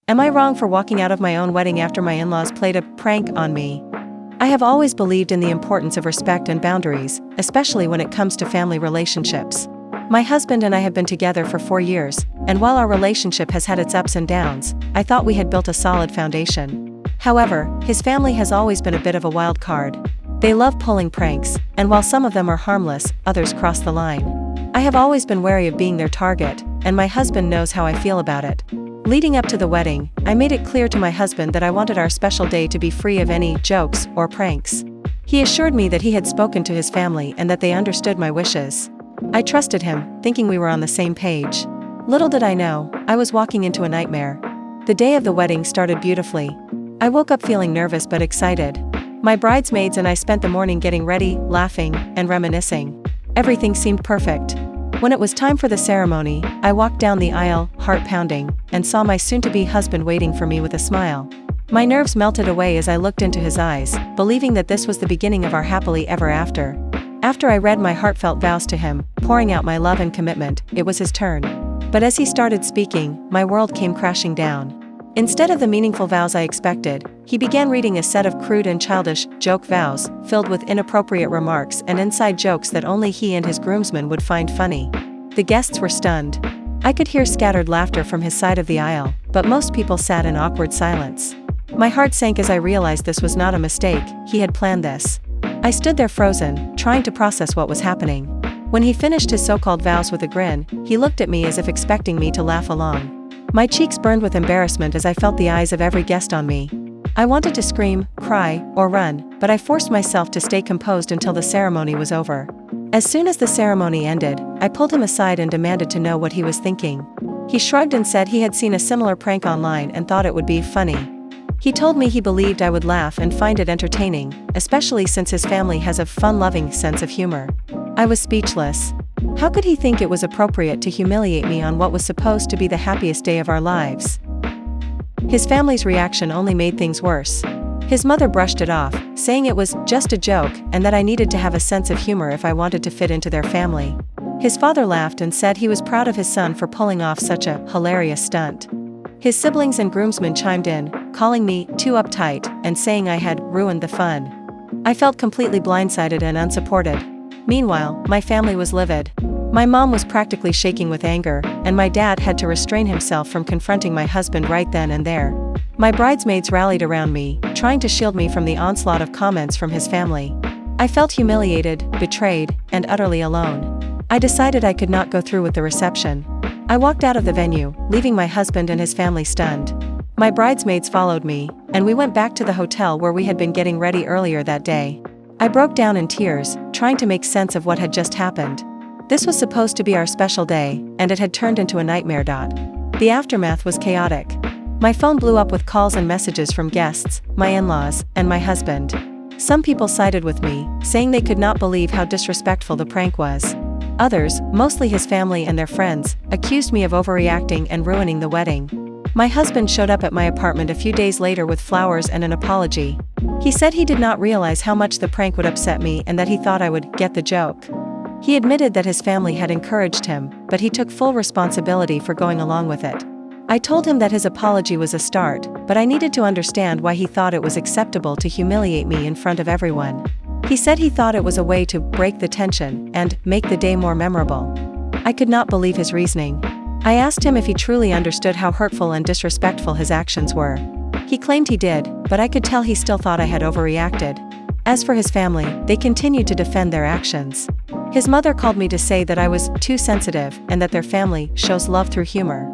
Am I wrong for walking out of my own wedding after my in-laws played a prank on me? I have always believed in the importance of respect and boundaries, especially when it comes to family relationships. My husband and I have been together for 4 years, and while our relationship has had its ups and downs, I thought we had built a solid foundation. However, his family has always been a bit of a wild card. They love pulling pranks, and while some of them are harmless, others cross the line. I have always been wary of being their target, and my husband knows how I feel about it. Leading up to the wedding, I made it clear to my husband that I wanted our special day to be free of any jokes or pranks. He assured me that he had spoken to his family and that they understood my wishes. I trusted him, thinking we were on the same page. Little did I know, I was walking into a nightmare. The day of the wedding started beautifully. I woke up feeling nervous but excited. My bridesmaids and I spent the morning getting ready, laughing, and reminiscing. Everything seemed perfect. When it was time for the ceremony, I walked down the aisle, heart pounding, and saw my soon-to-be husband waiting for me with a smile. My nerves melted away as I looked into his eyes, believing that this was the beginning of our happily ever after. After I read my heartfelt vows to him, pouring out my love and commitment, it was his turn. But as he started speaking, my world came crashing down. Instead of the meaningful vows I expected, he began reading a set of crude and childish joke vows, filled with inappropriate remarks and inside jokes that only he and his groomsmen would find funny. The guests were stunned. I could hear scattered laughter from his side of the aisle, but most people sat in awkward silence. My heart sank as I realized this was not a mistake, he had planned this. I stood there frozen, trying to process what was happening. When he finished his so-called vows with a grin, he looked at me as if expecting me to laugh along. My cheeks burned with embarrassment as I felt the eyes of every guest on me. I wanted to scream, cry, or run, but I forced myself to stay composed until the ceremony was over. As soon as the ceremony ended, I pulled him aside and demanded to know what he was thinking. He shrugged and said he had seen a similar prank online and thought it would be funny. He told me he believed I would laugh and find it entertaining, especially since his family has a fun-loving sense of humor. I was speechless. How could he think it was appropriate to humiliate me on what was supposed to be the happiest day of our lives? His family's reaction only made things worse. His mother brushed it off, saying it was just a joke and that I needed to have a sense of humor if I wanted to fit into their family. His father laughed and said he was proud of his son for pulling off such a hilarious stunt. His siblings and groomsmen chimed in, calling me too uptight and saying I had ruined the fun. I felt completely blindsided and unsupported. Meanwhile, my family was livid. My mom was practically shaking with anger, and my dad had to restrain himself from confronting my husband right then and there. My bridesmaids rallied around me, trying to shield me from the onslaught of comments from his family. I felt humiliated, betrayed, and utterly alone. I decided I could not go through with the reception. I walked out of the venue, leaving my husband and his family stunned. My bridesmaids followed me, and we went back to the hotel where we had been getting ready earlier that day. I broke down in tears, trying to make sense of what had just happened. This was supposed to be our special day, and it had turned into a nightmare. The aftermath was chaotic. My phone blew up with calls and messages from guests, my in-laws, and my husband. Some people sided with me, saying they could not believe how disrespectful the prank was. Others, mostly his family and their friends, accused me of overreacting and ruining the wedding. My husband showed up at my apartment a few days later with flowers and an apology. He said he did not realize how much the prank would upset me and that he thought I would get the joke. He admitted that his family had encouraged him, but he took full responsibility for going along with it. I told him that his apology was a start, but I needed to understand why he thought it was acceptable to humiliate me in front of everyone. He said he thought it was a way to break the tension and make the day more memorable. I could not believe his reasoning. I asked him if he truly understood how hurtful and disrespectful his actions were. He claimed he did, but I could tell he still thought I had overreacted. As for his family, they continued to defend their actions. His mother called me to say that I was too sensitive and that their family shows love through humor.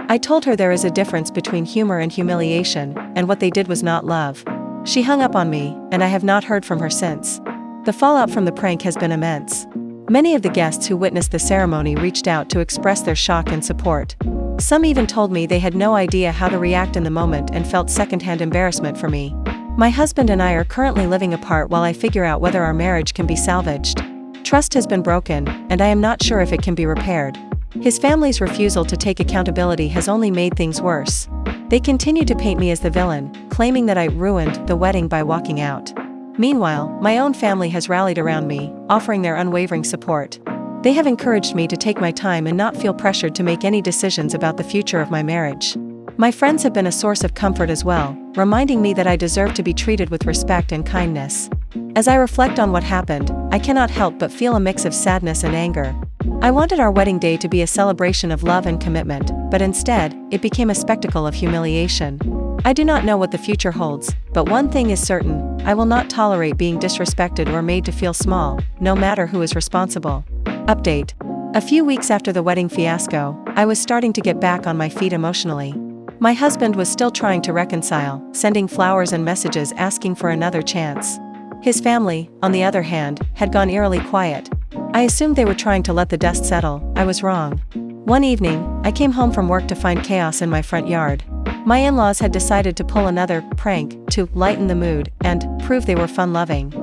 I told her there is a difference between humor and humiliation, and what they did was not love. She hung up on me, and I have not heard from her since. The fallout from the prank has been immense. Many of the guests who witnessed the ceremony reached out to express their shock and support. Some even told me they had no idea how to react in the moment and felt secondhand embarrassment for me. My husband and I are currently living apart while I figure out whether our marriage can be salvaged. Trust has been broken, and I am not sure if it can be repaired. His family's refusal to take accountability has only made things worse. They continue to paint me as the villain, claiming that I ruined the wedding by walking out. Meanwhile, my own family has rallied around me, offering their unwavering support. They have encouraged me to take my time and not feel pressured to make any decisions about the future of my marriage. My friends have been a source of comfort as well, reminding me that I deserve to be treated with respect and kindness. As I reflect on what happened, I cannot help but feel a mix of sadness and anger. I wanted our wedding day to be a celebration of love and commitment, but instead, it became a spectacle of humiliation. I do not know what the future holds, but one thing is certain: I will not tolerate being disrespected or made to feel small, no matter who is responsible. Update. A few weeks after the wedding fiasco, I was starting to get back on my feet emotionally. My husband was still trying to reconcile, sending flowers and messages asking for another chance. His family, on the other hand, had gone eerily quiet. I assumed they were trying to let the dust settle. I was wrong. One evening, I came home from work to find chaos in my front yard. My in-laws had decided to pull another prank to lighten the mood and prove they were fun-loving.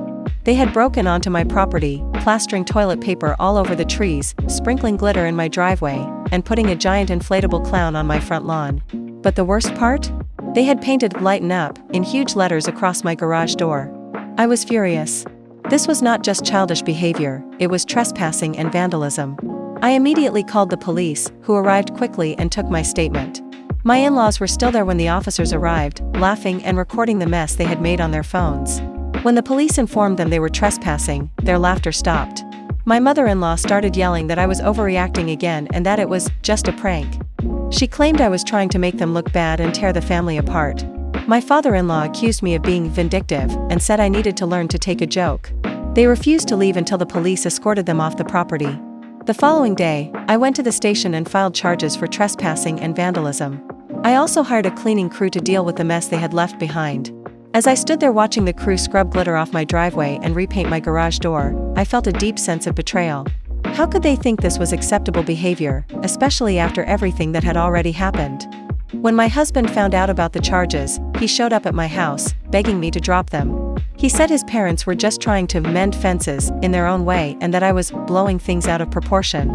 They had broken onto my property, plastering toilet paper all over the trees, sprinkling glitter in my driveway, and putting a giant inflatable clown on my front lawn. But the worst part? They had painted "Lighten Up" in huge letters across my garage door. I was furious. This was not just childish behavior, it was trespassing and vandalism. I immediately called the police, who arrived quickly and took my statement. My in-laws were still there when the officers arrived, laughing and recording the mess they had made on their phones. When the police informed them they were trespassing, their laughter stopped. My mother-in-law started yelling that I was overreacting again and that it was just a prank. She claimed I was trying to make them look bad and tear the family apart. My father-in-law accused me of being vindictive and said I needed to learn to take a joke. They refused to leave until the police escorted them off the property. The following day, I went to the station and filed charges for trespassing and vandalism. I also hired a cleaning crew to deal with the mess they had left behind. As I stood there watching the crew scrub glitter off my driveway and repaint my garage door, I felt a deep sense of betrayal. How could they think this was acceptable behavior, especially after everything that had already happened? When my husband found out about the charges, he showed up at my house, begging me to drop them. He said his parents were just trying to mend fences in their own way and that I was blowing things out of proportion.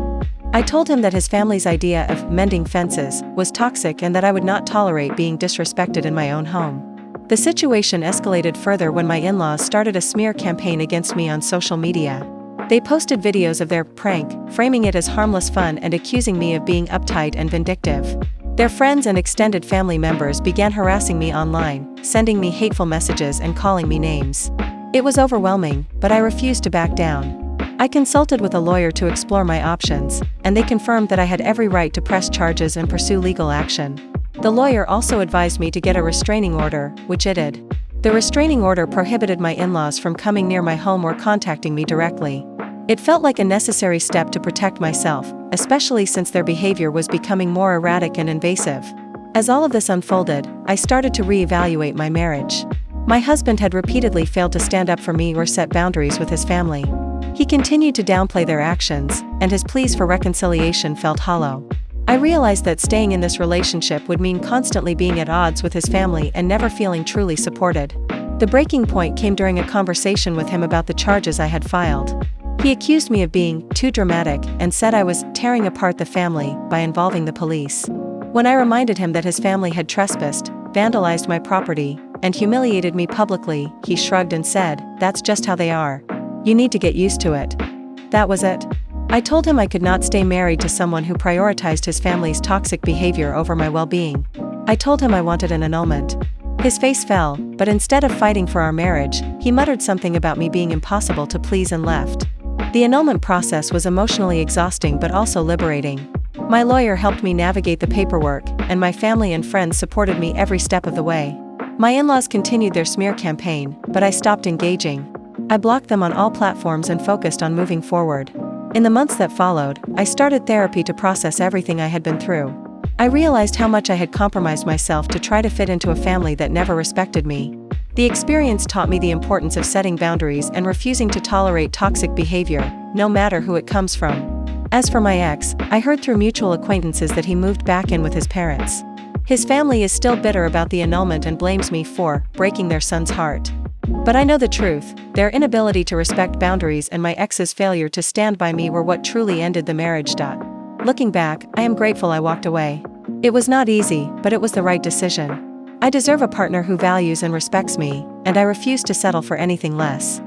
I told him that his family's idea of mending fences was toxic and that I would not tolerate being disrespected in my own home. The situation escalated further when my in-laws started a smear campaign against me on social media. They posted videos of their prank, framing it as harmless fun and accusing me of being uptight and vindictive. Their friends and extended family members began harassing me online, sending me hateful messages and calling me names. It was overwhelming, but I refused to back down. I consulted with a lawyer to explore my options, and they confirmed that I had every right to press charges and pursue legal action. The lawyer also advised me to get a restraining order, which I did. The restraining order prohibited my in-laws from coming near my home or contacting me directly. It felt like a necessary step to protect myself, especially since their behavior was becoming more erratic and invasive. As all of this unfolded, I started to reevaluate my marriage. My husband had repeatedly failed to stand up for me or set boundaries with his family. He continued to downplay their actions, and his pleas for reconciliation felt hollow. I realized that staying in this relationship would mean constantly being at odds with his family and never feeling truly supported. The breaking point came during a conversation with him about the charges I had filed. He accused me of being too dramatic and said I was tearing apart the family by involving the police. When I reminded him that his family had trespassed, vandalized my property, and humiliated me publicly, he shrugged and said, "That's just how they are. You need to get used to it." That was it. I told him I could not stay married to someone who prioritized his family's toxic behavior over my well-being. I told him I wanted an annulment. His face fell, but instead of fighting for our marriage, he muttered something about me being impossible to please and left. The annulment process was emotionally exhausting but also liberating. My lawyer helped me navigate the paperwork, and my family and friends supported me every step of the way. My in-laws continued their smear campaign, but I stopped engaging. I blocked them on all platforms and focused on moving forward. In the months that followed, I started therapy to process everything I had been through. I realized how much I had compromised myself to try to fit into a family that never respected me. The experience taught me the importance of setting boundaries and refusing to tolerate toxic behavior, no matter who it comes from. As for my ex, I heard through mutual acquaintances that he moved back in with his parents. His family is still bitter about the annulment and blames me for breaking their son's heart. But I know the truth: their inability to respect boundaries and my ex's failure to stand by me were what truly ended the marriage. Looking back, I am grateful I walked away. It was not easy, but it was the right decision. I deserve a partner who values and respects me, and I refuse to settle for anything less.